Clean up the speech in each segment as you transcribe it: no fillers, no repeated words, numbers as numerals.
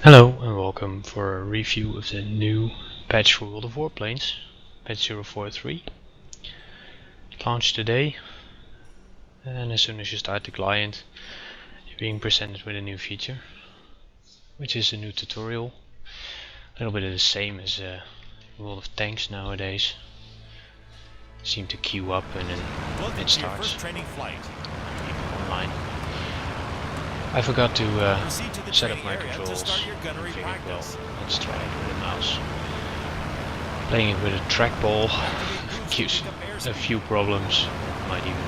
Hello and welcome for a review of the new patch for World of Warplanes, patch 043. Launched today, and as soon as you start the client you're being presented with a new feature, which is a new tutorial. A little bit of the same as World of Tanks nowadays. Seem to queue up and then it starts training flight. Online. I forgot to set up my controls. Figured, well, let's try it with a mouse. Playing it with a trackball gives a few problems. Might even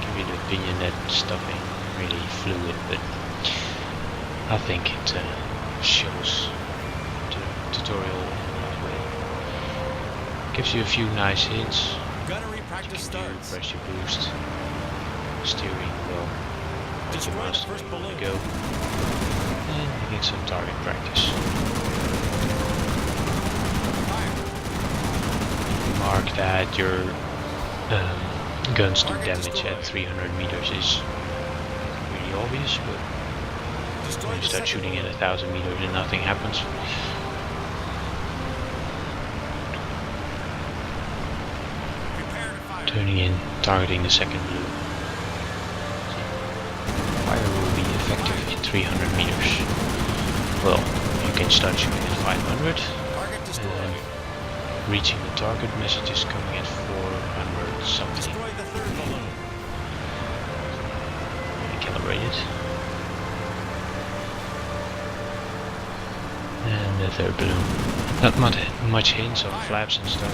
give you the opinion that stuff ain't really fluid, but I think it shows the tutorial in the right way. Gives you a few nice hints. Gunnery practice starts. Pressure boost, steering wheel. Destroy the first balloon. Go. And you get some target practice. Mark that your guns do damage at 300 meters is really obvious, but when you start shooting at 1,000 meters and nothing happens. Turning in, targeting the second blue. Fire will be effective in 300 meters. Well, you can start shooting at 500 and reaching the target message is coming at 400 something. Calibrated. And the third balloon. Not much hints on flaps and stuff,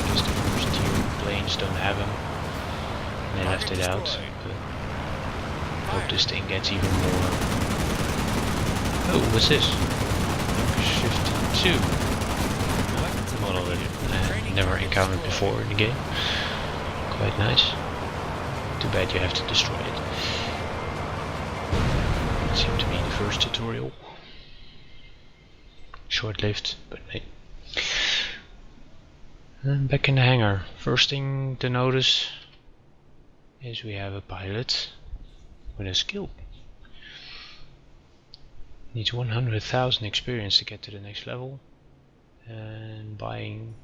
because the first tier planes don't have them. They left it out. Hope this thing gets even more. Oh, what's this? 52. Model that I never encountered before in the game. Quite nice. Too bad you have to destroy it. It seemed to be the first tutorial. Short-lived, but hey. And back in the hangar. First thing to notice is we have a pilot with a skill. Needs 100,000 experience to get to the next level, and buying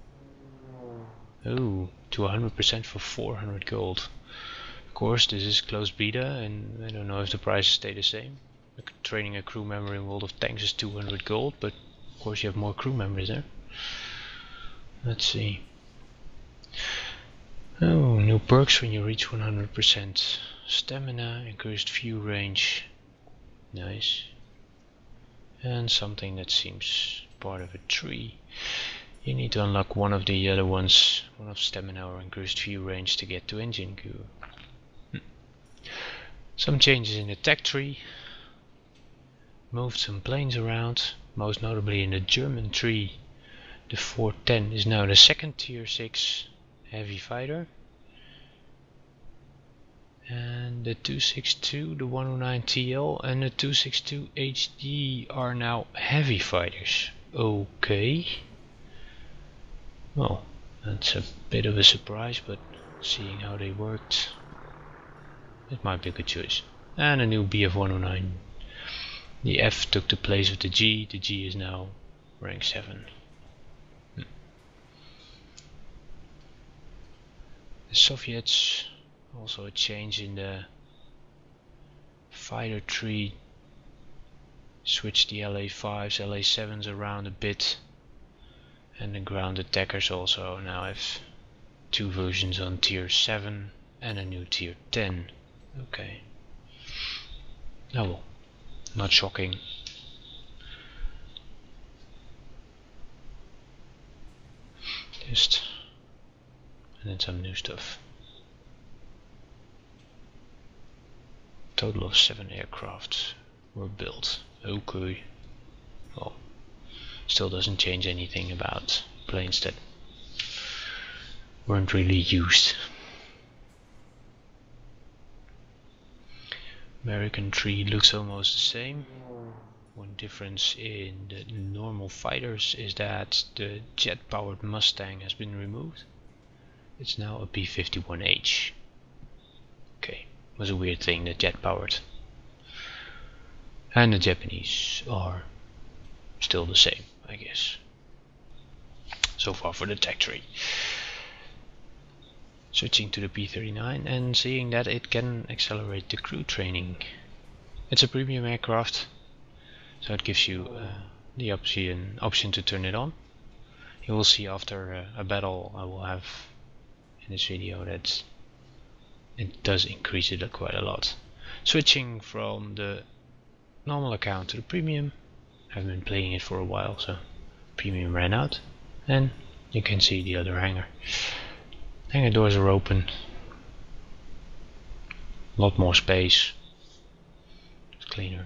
to 100% for 400 gold. Of course this is closed beta and I don't know if the prices stay the same. Training a crew member in World of Tanks is 200 gold, but of course you have more crew members there. Let's see. Oh, new perks when you reach 100%. Stamina, increased view range. Nice. And something that seems part of a tree. You need to unlock one of the other ones. One of stamina or increased view range to get to engine goo. Some changes in the tech tree. Moved some planes around. Most notably in the German tree. The 410 is now the second tier 6 heavy fighter. And the 262, the 109 TL and the 262 HD are now heavy fighters. Okay. Well, that's a bit of a surprise, but seeing how they worked, it might be a good choice. And a new BF-109. The F took the place of the G is now rank 7. The Soviets, also a change in the fighter tree. Switched the LA5s, LA7s around a bit. And the ground attackers also now have 2 versions on tier 7 and a new tier 10. Okay. Oh well, not shocking. Just and then some new stuff. Total of 7 aircraft were built. Okay. Well, still doesn't change anything about planes that weren't really used. American tree looks almost the same. One difference in the normal fighters is that the jet-powered Mustang has been removed. It's now a P-51H. Okay, was a weird thing, the jet-powered. And the Japanese are still the same, I guess. So far for the tech tree. Switching to the P-39 and seeing that it can accelerate the crew training. It's a premium aircraft, so it gives you the option to turn it on. You will see after a battle I will have in this video that it does increase it quite a lot. Switching from the normal account to the premium, I've been playing it for a while, so premium ran out, and you can see the other hangar. Hangar doors are open, a lot more space, it's cleaner,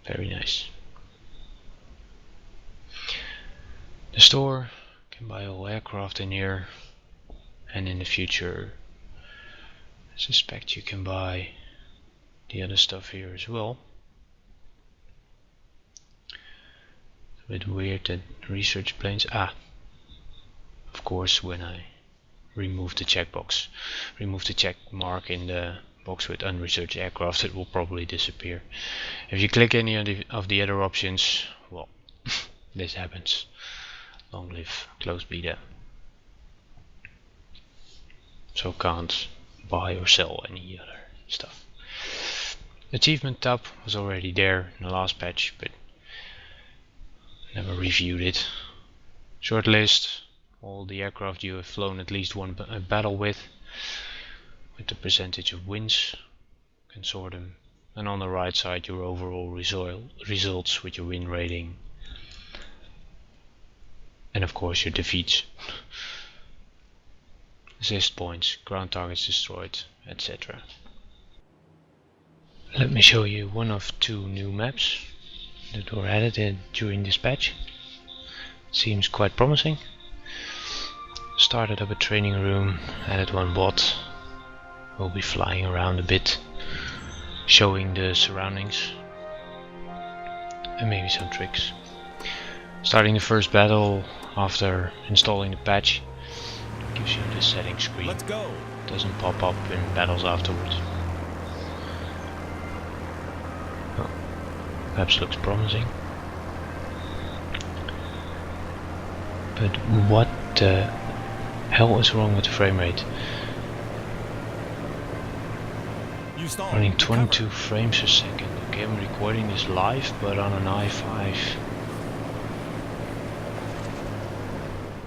very nice. The store can buy all aircraft in here, and in the future I suspect you can buy the other stuff here as well. It's a bit weird that research planes, of course when I remove the checkbox, remove the check mark in the box with unresearched aircraft, it will probably disappear. If you click any of the other options, well, this happens. Long live closed beta. So can't buy or sell any other stuff. Achievement tab was already there in the last patch, but never reviewed it. Shortlist all the aircraft you have flown at least one battle with the percentage of wins. You can sort them, and on the right side your overall results with your win rating, and of course your defeats, assist points, ground targets destroyed, etc. Let me show you one of two new maps that were added during this patch. Seems quite promising. Started up a training room, added one bot. We'll be flying around a bit, showing the surroundings and maybe some tricks. Starting the first battle after installing the patch gives you the settings screen. Let's go. Doesn't pop up in battles afterwards. Oh, perhaps looks promising. But what the hell is wrong with the frame rate? Running 22 frames a second. Okay, I'm recording this live, but on an i5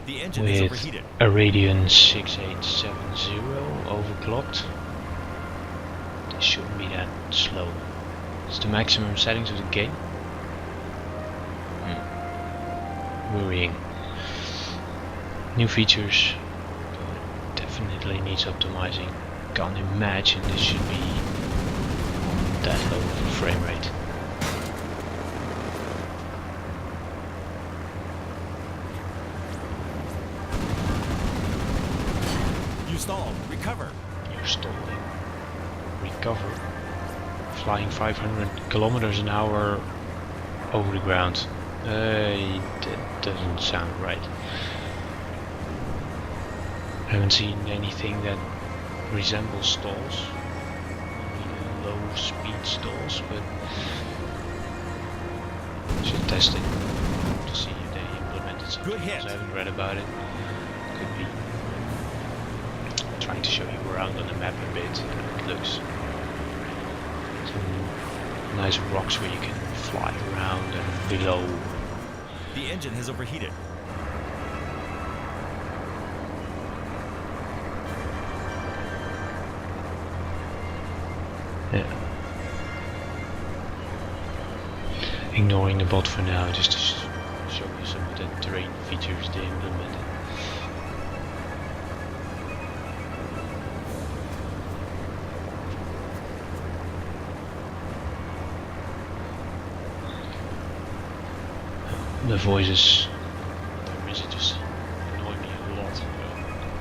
the engine is with overheated. a Radeon 6870 overclocked. This shouldn't be that slow. It's the maximum settings of the game. Worrying. New features, but definitely needs optimizing. Can't imagine this should be on that low of a frame rate. You stalled. Recover. You're stalling. Recover. Flying 500 kilometers an hour over the ground. That doesn't sound right. I haven't seen anything that resembles stalls. Only low speed stalls, but should test it to see if they implemented something. Good hit. I haven't read about it. Could be. Trying to show you around on the map a bit. It looks some nice rocks where you can fly around and below. The engine has overheated. Yeah. Ignoring the bot for now, just to show you some of the terrain features they implemented. The voices, the messages annoy me a lot.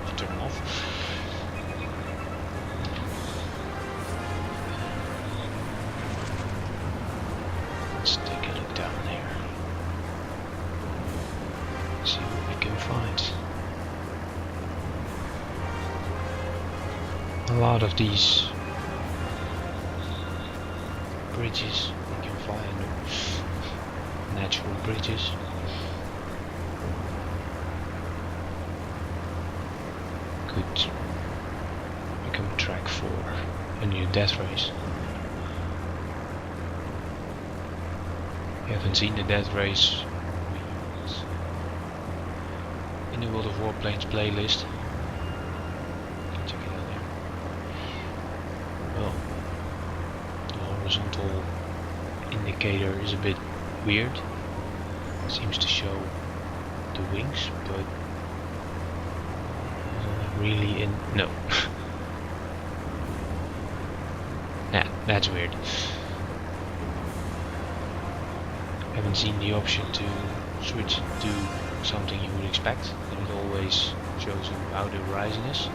I'll turn them off. Let's take a look down there. See what we can find. A lot of these bridges you can fly under. Natural bridges. Could become a track for a new death race. If you haven't seen the death race, it's in the World of Warplanes playlist. You can check it out there. Well, the horizontal indicator is a bit weird. It seems to show the wings, but really in no. Nah, that's weird. Haven't seen the option to switch it to something you would expect, and it always shows you how the horizon is.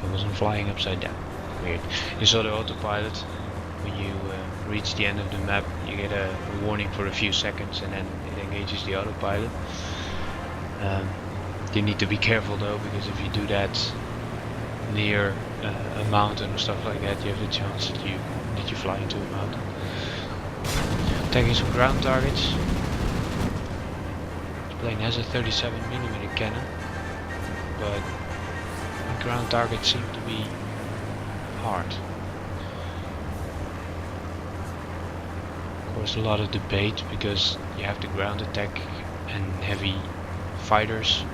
I wasn't flying upside down. Weird. You saw the autopilot. When you reach the end of the map, you get a warning for a few seconds, and then it engages the autopilot. You need to be careful though, because if you do that near a mountain or stuff like that, you have the chance that you fly into a mountain. Taking some ground targets. The plane has a 37mm cannon, but the ground targets seem to be hard. Of course, a lot of debate because you have the ground attack and heavy fighters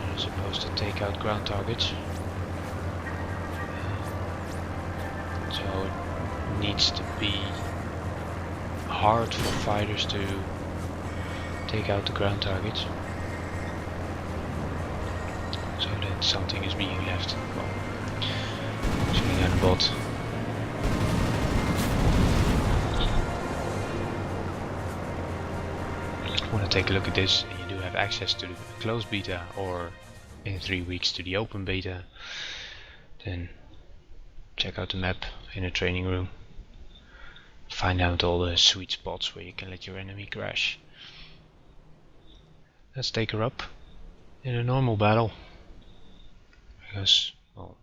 that are supposed to take out ground targets. So it needs to be hard for fighters to take out the ground targets. So that something is being left. Well, shooting at a bot. Want to take a look at this, and you do have access to the closed beta, or in 3 weeks to the open beta, then check out the map in a training room. Find out all the sweet spots where you can let your enemy crash. Let's take her up in a normal battle, because, well,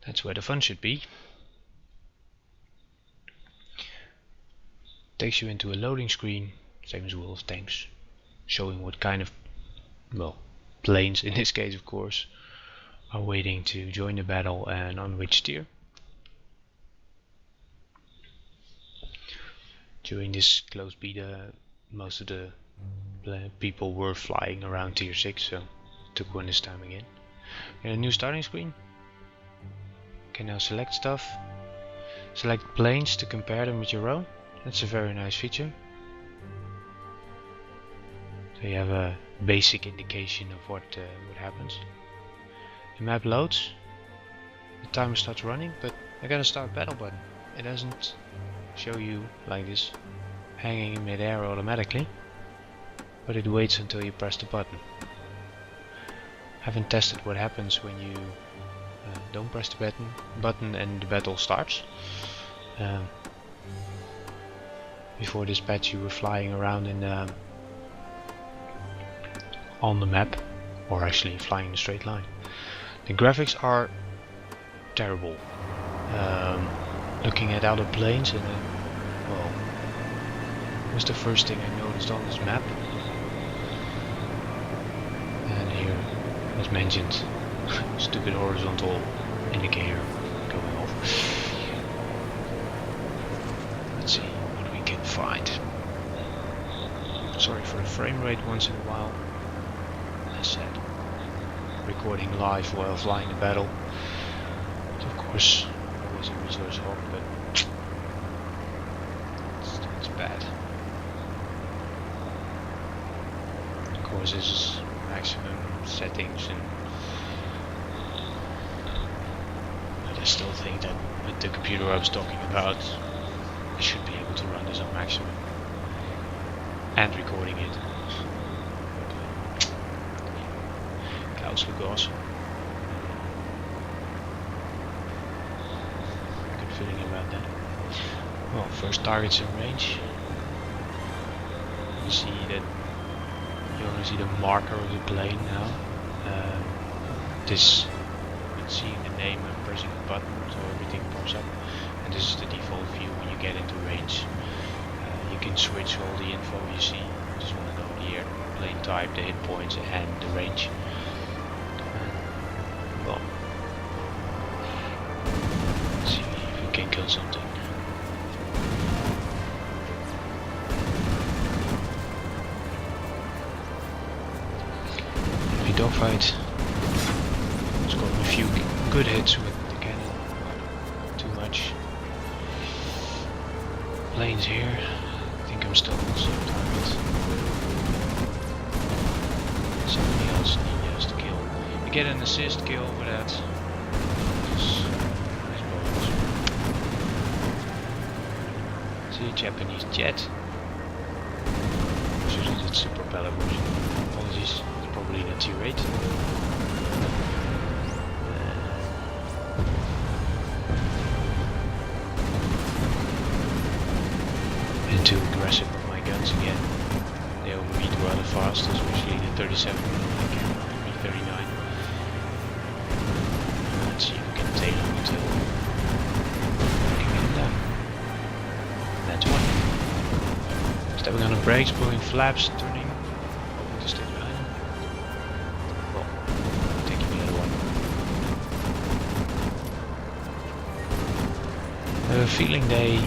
that's where the fun should be. Takes you into a loading screen, same as World of Tanks, showing what kind of, well, planes in this case of course, are waiting to join the battle and on which tier. During this closed beta, most of the people were flying around tier 6, so it took one this time again. And a new starting screen. Can now select stuff, select planes to compare them with your own. That's a very nice feature. So you have a basic indication of what happens. The map loads, the timer starts running, but I got a start battle button. It doesn't show you like this hanging in mid-air automatically, but it waits until you press the button. Haven't tested what happens when you don't press the button and the battle starts. Before this patch you were flying around in on the map, or actually flying in a straight line. The graphics are terrible. Looking at other planes, and well, it was the first thing I noticed on this map. And here, as mentioned, stupid horizontal indicator going off. Let's see what we can find. Sorry for the frame rate once in a while. As said, recording live while flying the battle. It's of course always a resource hog, but it's bad. Of course, this is maximum settings, but I still think that with the computer I was talking about, I should be able to run this on maximum and recording it. Clouds look awesome. Good feeling about that. Well, first targets in range. You see that you only see the marker of the plane now. this, you can see the name and pressing a button, so everything pops up. And this is the default view when you get into range. You can switch all the info you see. I just want to know the airplane type, the hit points, and the range. Well, let's see if we can kill something. Heavy dogfight. It's got a few good hits with the cannon. Too much. Planes here. I think I'm still on the same target. Somebody else needs to kill. You get an assist kill with that. See, Japanese jet. Usually it's the propeller version. Apologies, it's probably the T-rate. Too aggressive with my guns again. They overheat rather fast, especially the 37 mm 39. Let's see if we can tail them until we can get them. That's one. Stepping on the brakes, pulling flaps, turning, hoping to stay behind them. Well, taking the other one. I have a feeling they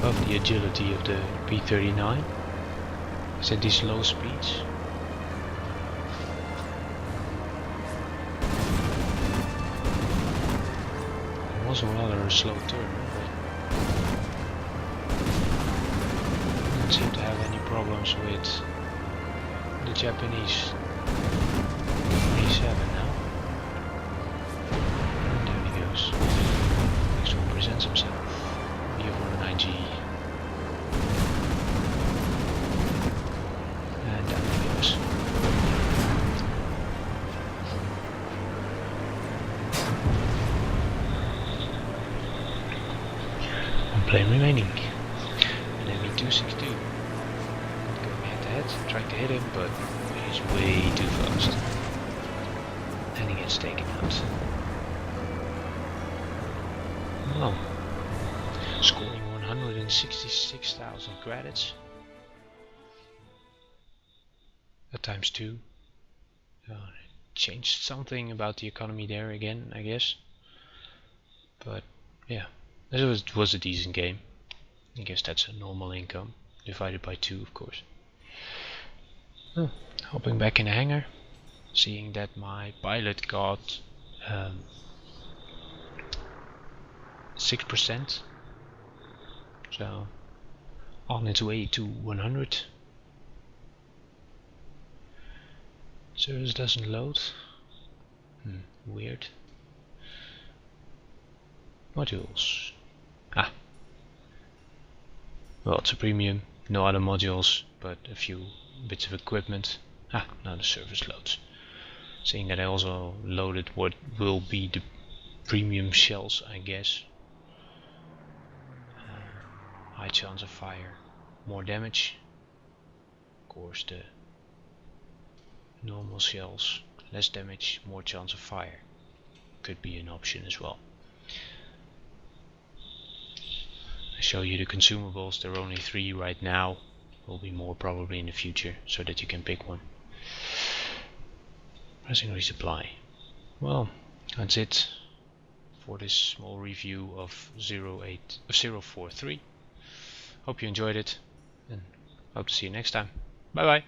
of the agility of the P-39 is at these low speeds. It was a rather slow turn, but I don't seem to have any problems with the Japanese A7 now. And there he goes. Next one presents himself. V409G. And down he goes. One plane remaining. An ME-262. Going head to head, trying to hit him, but he's way too fast. And he gets taken out. Well. Scoring 166,000 credits. That times 2. Changed something about the economy there again, I guess. But yeah, it was a decent game. I guess that's a normal income divided by 2, of course. Hopping back in the hangar, seeing that my pilot got 6%. So, on its way to 100. Service doesn't load. Weird. Modules. Well, it's a premium. No other modules, but a few bits of equipment. Now the service loads. Seeing that I also loaded what will be the premium shells, I guess. High chance of fire, more damage. Of course, the normal shells, less damage, more chance of fire. Could be an option as well. I show you the consumables. There are only 3 right now. Will be more probably in the future, so that you can pick one. Pressing resupply. Well, that's it for this small review of 043. Hope you enjoyed it, and hope to see you next time. Bye bye.